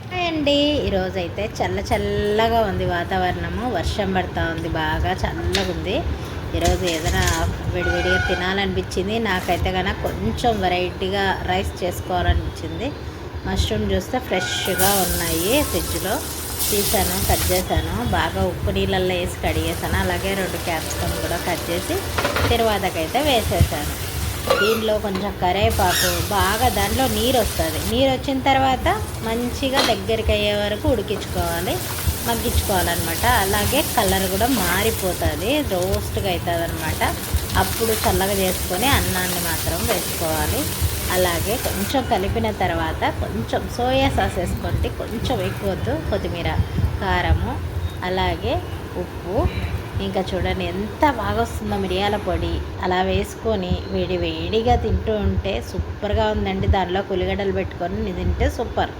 Hi అండి. ఈరోజైతే చల్లగా ఉంది వాతావరణము. వర్షం పడతా ఉంది, బాగా చల్లగా ఉంది. ఈరోజు ఏదైనా విడివిడిగా తినాలనిపించింది. నాకైతే కనుక కొంచెం వెరైటీగా రైస్ చేసుకోవాలనిపించింది. మష్రూమ్ చూస్తే ఫ్రెష్గా ఉన్నాయి, ఫ్రిడ్జ్లో తీసాను, కట్ చేశాను, బాగా ఉప్పు నీళ్ళల్లో వేసి కడిగేసాను. అలాగే 2 క్యాప్సికమ్ కూడా కట్ చేసి తిరువాతకైతే వేసేసాను. దీనిలో కొంచెం కరివేపాకు, బాగా దాంట్లో నీరు వస్తుంది. నీరు వచ్చిన తర్వాత మంచిగా దగ్గరికి అయ్యే వరకు ఉడికించుకోవాలి, మగ్గించుకోవాలన్నమాట. అలాగే కలర్ కూడా మారిపోతుంది, రోస్ట్గా అవుతుంది అనమాట. అప్పుడు చల్లగా చేసుకొని అన్నాన్ని మాత్రం వేసుకోవాలి. అలాగే కొంచెం కలిపిన తర్వాత కొంచెం సోయా సాస్ వేసుకోండి, కొంచెం ఎక్కువ వద్దు, కొత్తిమీర, కారము, అలాగే ఉప్పు. ఇంకా చూడండి ఎంత బాగా వస్తుందో మిరియాల పొడి. అలా వేసుకొని వేడిగా తింటూ ఉంటే సూపర్గా ఉందండి. దానిలో ఉల్లిగడ్డలు పెట్టుకొని తింటే సూపర్.